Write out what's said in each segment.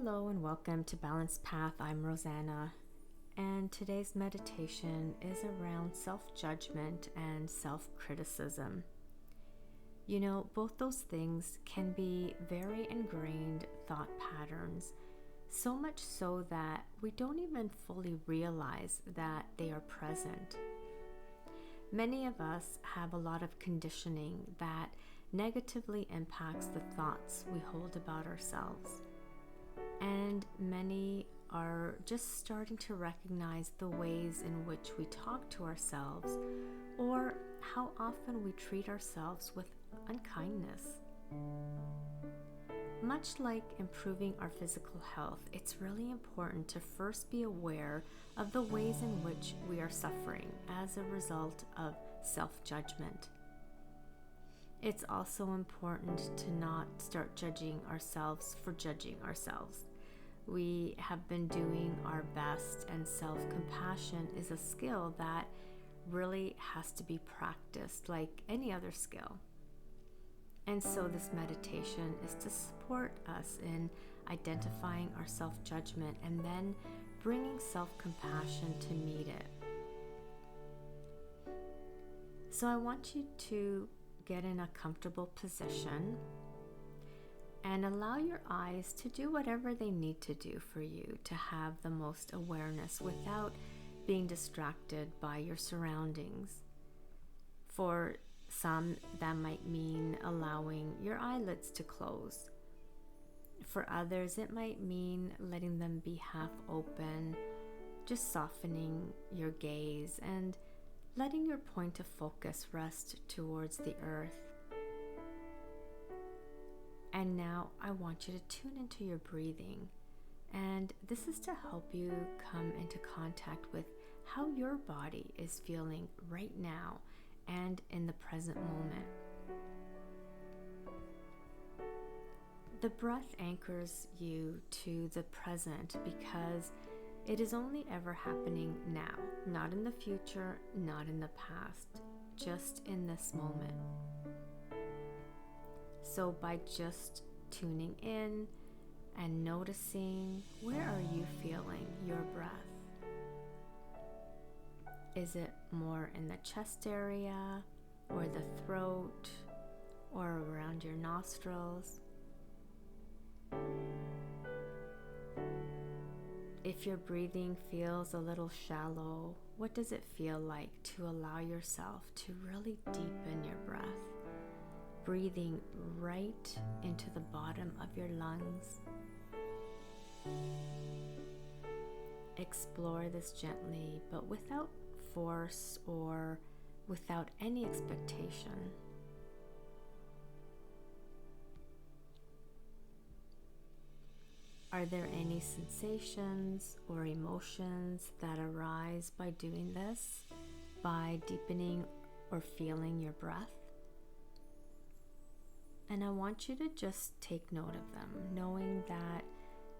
Hello and welcome to Balanced Path. I'm Rossana, and today's meditation is around self-judgment and self-criticism. You know, both those things can be very ingrained thought patterns, so much so that we don't even fully realize that they are present. Many of us have a lot of conditioning that negatively impacts the thoughts we hold about ourselves. And many are just starting to recognize the ways in which we talk to ourselves or how often we treat ourselves with unkindness. Much like improving our physical health, it's really important to first be aware of the ways in which we are suffering as a result of self-judgment. It's also important to not start judging ourselves for judging ourselves. We have been doing our best, and self-compassion is a skill that really has to be practiced like any other skill. And so this meditation is to support us in identifying our self-judgment and then bringing self-compassion to meet it. So I want you to get in a comfortable position and allow your eyes to do whatever they need to do for you to have the most awareness without being distracted by your surroundings. For some, that might mean allowing your eyelids to close. For others, it might mean letting them be half open, just softening your gaze and letting your point of focus rest towards the earth. And now I want you to tune into your breathing. And this is to help you come into contact with how your body is feeling right now and in the present moment. The breath anchors you to the present because it is only ever happening now, not in the future, not in the past, just in this moment. So by just tuning in and noticing, where are you feeling your breath? Is it more in the chest area or the throat or around your nostrils? If your breathing feels a little shallow, what does it feel like to allow yourself to really deepen your breath? Breathing right into the bottom of your lungs. Explore this gently, but without force or without any expectation. Are there any sensations or emotions that arise by doing this, by deepening or feeling your breath? And I want you to just take note of them, knowing that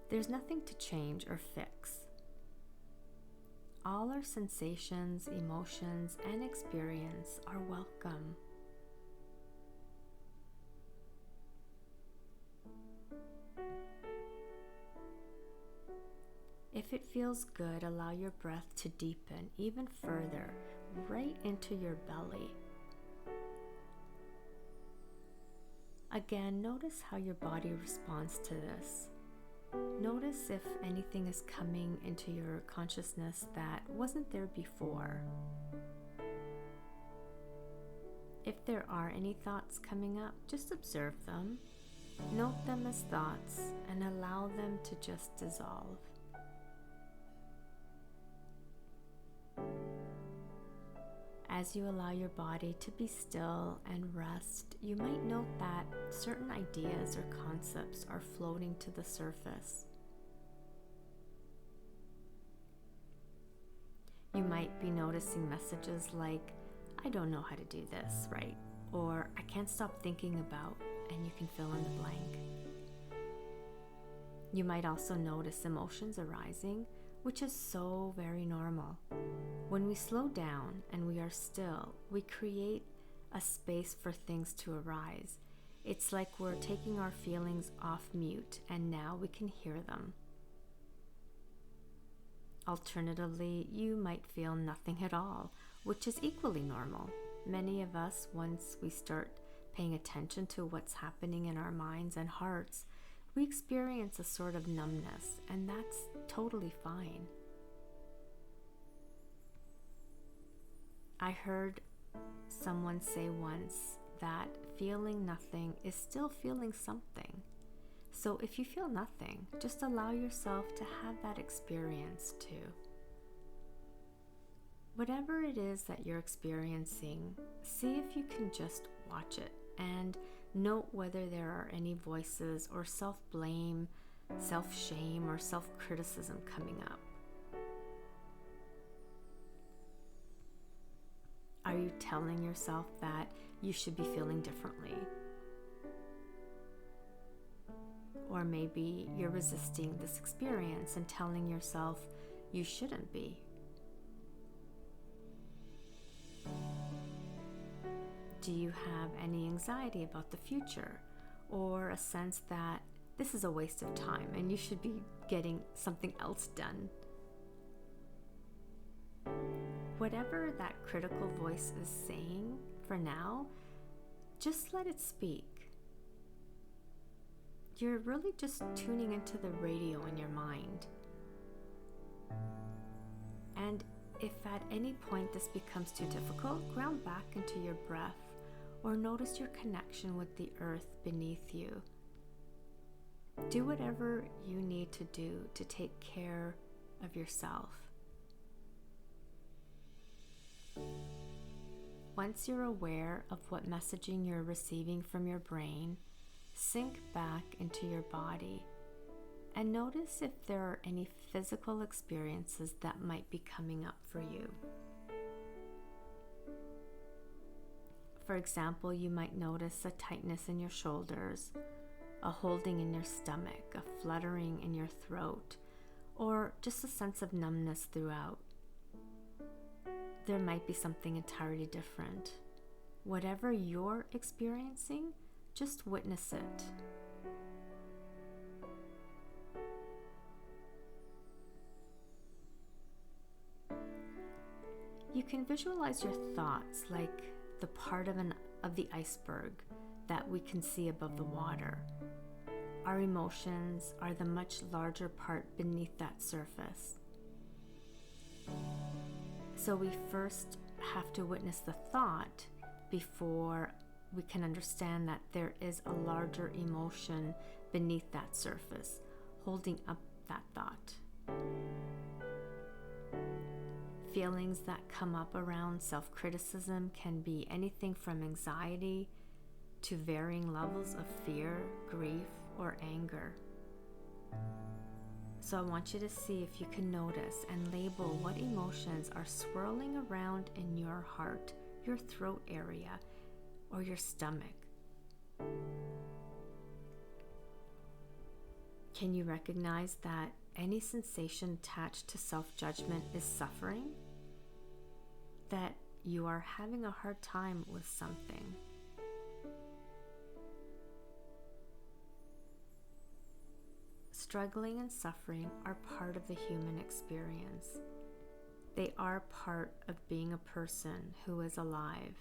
there's nothing to change or fix. All our sensations, emotions, and experience are welcome. If it feels good, allow your breath to deepen even further, right into your belly. Again, notice how your body responds to this. Notice if anything is coming into your consciousness that wasn't there before. If there are any thoughts coming up, just observe them, note them as thoughts, and allow them to just dissolve. As you allow your body to be still and rest, you might note that certain ideas or concepts are floating to the surface. You might be noticing messages like, I don't know how to do this right, or I can't stop thinking about, and you can fill in the blank. You might also notice emotions arising, which is so very normal. When we slow down and we are still, we create a space for things to arise. It's like we're taking our feelings off mute and now we can hear them. Alternatively, you might feel nothing at all, which is equally normal. Many of us, once we start paying attention to what's happening in our minds and hearts, we experience a sort of numbness, and that's totally fine. I heard someone say once that feeling nothing is still feeling something. So if you feel nothing, just allow yourself to have that experience too. Whatever it is that you're experiencing, see if you can just watch it and note whether there are any voices or self-blame, self-shame, or self-criticism coming up. Are you telling yourself that you should be feeling differently? Or maybe you're resisting this experience and telling yourself you shouldn't be. Do you have any anxiety about the future, or a sense that this is a waste of time and you should be getting something else done? Whatever that critical voice is saying for now, just let it speak. You're really just tuning into the radio in your mind. And if at any point this becomes too difficult, ground back into your breath or notice your connection with the earth beneath you. Do whatever you need to do to take care of yourself. Once you're aware of what messaging you're receiving from your brain, sink back into your body and notice if there are any physical experiences that might be coming up for you. For example, you might notice a tightness in your shoulders, a holding in your stomach, a fluttering in your throat, or just a sense of numbness throughout. There might be something entirely different. Whatever you're experiencing, just witness it. You can visualize your thoughts like the part of the iceberg that we can see above the water. Our emotions are the much larger part beneath that surface. So we first have to witness the thought before we can understand that there is a larger emotion beneath that surface, holding up that thought. Feelings that come up around self-criticism can be anything from anxiety to varying levels of fear, grief, or anger. So I want you to see if you can notice and label what emotions are swirling around in your heart, your throat area, or your stomach. Can you recognize that any sensation attached to self-judgment is suffering? That you are having a hard time with something? Struggling and suffering are part of the human experience. They are part of being a person who is alive.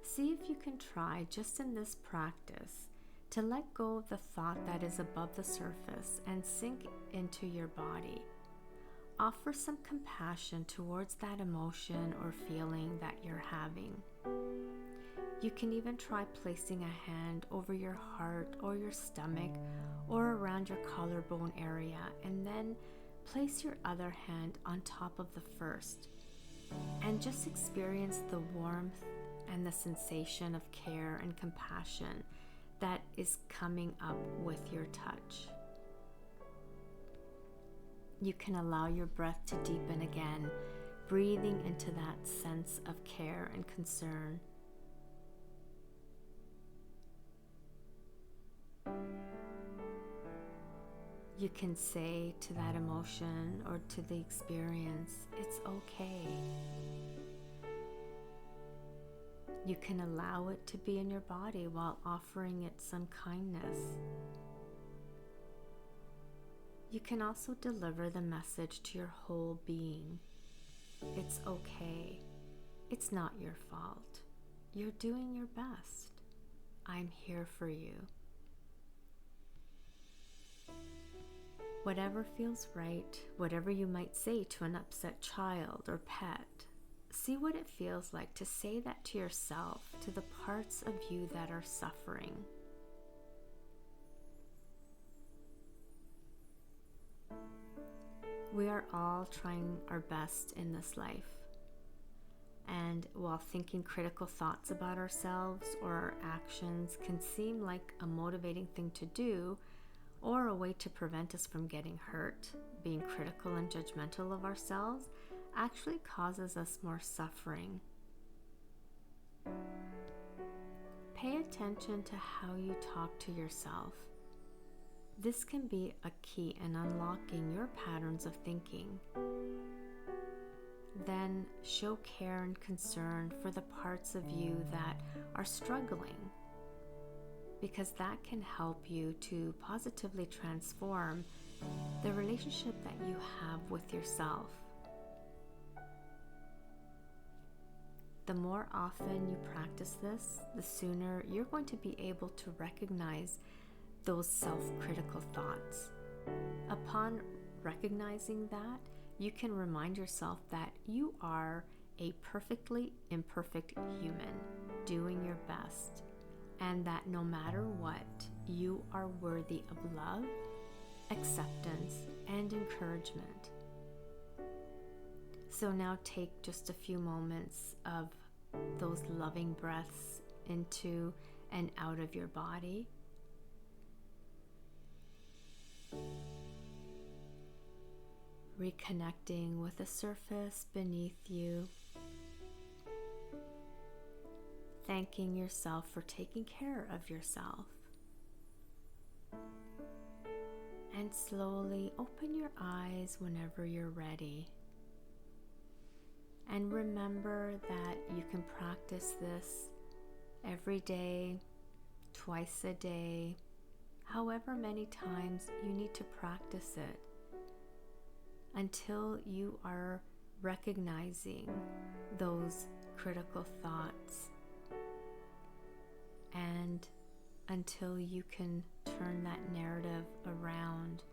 See if you can try, just in this practice, to let go of the thought that is above the surface and sink into your body. Offer some compassion towards that emotion or feeling that you're having. You can even try placing a hand over your heart or your stomach or around your collarbone area, and then place your other hand on top of the first and just experience the warmth and the sensation of care and compassion that is coming up with your touch. You can allow your breath to deepen again, breathing into that sense of care and concern. You can say to that emotion or to the experience, it's okay. You can allow it to be in your body while offering it some kindness. You can also deliver the message to your whole being. It's okay. It's not your fault. You're doing your best. I'm here for you. Whatever feels right, whatever you might say to an upset child or pet, see what it feels like to say that to yourself, to the parts of you that are suffering. We are all trying our best in this life. And while thinking critical thoughts about ourselves or our actions can seem like a motivating thing to do, or a way to prevent us from getting hurt, being critical and judgmental of ourselves actually causes us more suffering. Pay attention to how you talk to yourself. This can be a key in unlocking your patterns of thinking. Then show care and concern for the parts of you that are struggling, because that can help you to positively transform the relationship that you have with yourself. The more often you practice this, the sooner you're going to be able to recognize those self-critical thoughts. Upon recognizing that, you can remind yourself that you are a perfectly imperfect human doing your best, and that no matter what, you are worthy of love, acceptance, and encouragement. So now take just a few moments of those loving breaths into and out of your body. Reconnecting with the surface beneath you. Thanking yourself for taking care of yourself. And slowly open your eyes whenever you're ready. And remember that you can practice this every day, twice a day, however many times you need to practice it, until you are recognizing those critical thoughts, and until you can turn that narrative around.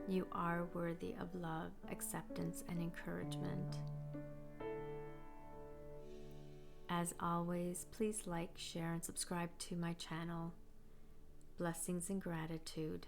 You are worthy of love, acceptance, and encouragement. As always, please like, share, and subscribe to my channel. Blessings and gratitude.